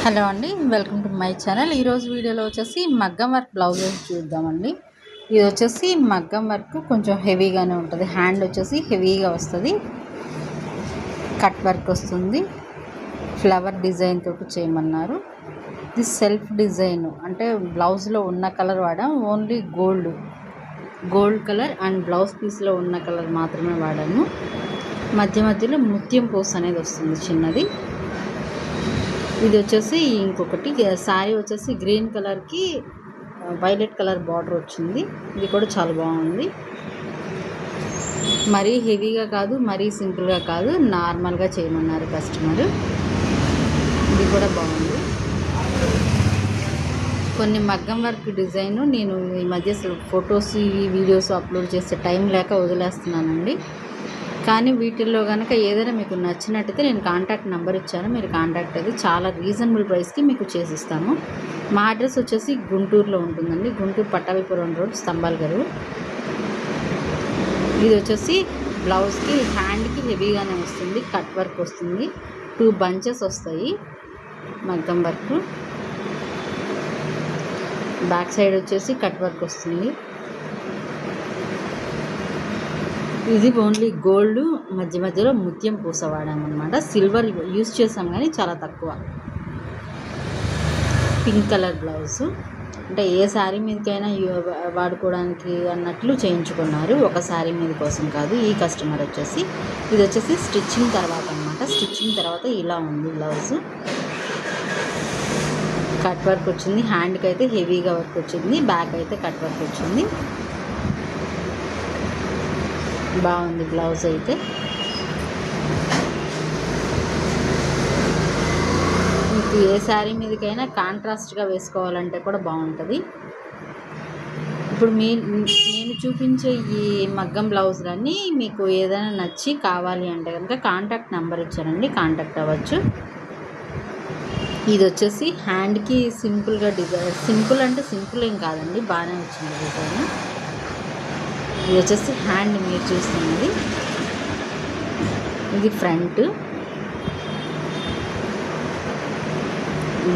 Hello అండి, welcome to my channel. ఈరోజు వీడియోలో వచ్చేసి మగ్గం వర్క్ బ్లౌజెస్ చూద్దామండి. ఇది వచ్చేసి మగ్గం వర్క్ కొంచెం హెవీగానే ఉంటుంది. హ్యాండ్ వచ్చేసి హెవీగా వస్తుంది, కట్ వర్క్ వస్తుంది, ఫ్లవర్ డిజైన్ తోటి చేయమన్నారు. ఇది సెల్ఫ్ డిజైన్ అంటే బ్లౌజ్లో ఉన్న కలర్ వాడాం, only gold colour and blouse పీస్లో ఉన్న కలర్ మాత్రమే వాడాను. మధ్య మధ్యలో ముత్యం పూస అనేది వస్తుంది చిన్నది. ఇది వచ్చేసి ఇంకొకటి శారీ వచ్చేసి గ్రీన్ కలర్కి వైలెట్ కలర్ బార్డర్ వచ్చింది. ఇది కూడా చాలా బాగుంది. మరీ హెవీగా కాదు, మరీ సింపుల్గా కాదు, నార్మల్గా చేయమన్నారు కస్టమర్. ఇది కూడా బాగుంది. కొన్ని మగ్గం వర్క్ డిజైన్ నేను ఈ మధ్య ఫొటోస్ వీడియోస్ అప్లోడ్ చేసే టైం లేక వదిలేస్తున్నానండి. కానీ వీటిల్లో కనుక ఏదైనా మీకు నచ్చినట్టయితే నేను కాంటాక్ట్ నెంబర్ ఇచ్చాను, మీరు కాంటాక్ట్ అయితే చాలా రీజనబుల్ ప్రైస్కి మీకు చేసిస్తాము. మా అడ్రస్ వచ్చేసి గుంటూరులో ఉంటుందండి, గుంటూరు పట్టాభిపురం రోడ్, స్తంభాల గారు. ఇది వచ్చేసి బ్లౌజ్కి హ్యాండ్కి హెవీగానే వస్తుంది, కట్ వర్క్ వస్తుంది, 2 బంచెస్ వస్తాయి మగ్గం వర్క్. బ్యాక్ సైడ్ వచ్చేసి కట్ వర్క్ వస్తుంది. ఇది ఓన్లీ గోల్డ్, మధ్య మధ్యలో ముత్యం పూస వాడామన్నమాట. సిల్వర్ యూజ్ చేసాం కానీ చాలా తక్కువ. పింక్ కలర్ బ్లౌజు అంటే ఏ శారీ మీదకైనా వాడుకోవడానికి అన్నట్లు చేయించుకున్నారు, ఒక శారీ మీద కోసం కాదు. ఈ కస్టమర్ వచ్చేసి ఇది వచ్చేసి స్టిచ్చింగ్ తర్వాత అన్నమాట. స్టిచ్చింగ్ తర్వాత ఇలా ఉంది బ్లౌజు. కట్ వర్క్ వచ్చింది, హ్యాండ్కి అయితే హెవీగా వర్క్ వచ్చింది, బ్యాక్ అయితే కట్ వర్క్ వచ్చింది. బాగుంది బ్లౌజ్ అయితే. మీకు ఏ శారీ మీదకైనా కాంట్రాస్ట్గా వేసుకోవాలంటే కూడా బాగుంటుంది. ఇప్పుడు నేను చూపించే ఈ మగ్గం బ్లౌజులన్నీ మీకు ఏదైనా నచ్చి కావాలి అంటే కనుక కాంటాక్ట్ నెంబర్ ఇచ్చానండి, కాంటాక్ట్ అవ్వచ్చు. ఇది వచ్చేసి హ్యాండ్కి సింపుల్గా డిజైన్, సింపుల్ అంటే సింపుల్ ఏం కాదండి, బాగానే వచ్చింది డిజైన్. ఇది వచ్చేసి హ్యాండ్ మీరు చూస్తున్నది. ఇది ఫ్రంట్,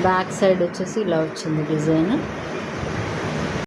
బ్యాక్ సైడ్ వచ్చేసి ఇలా వచ్చింది డిజైన్.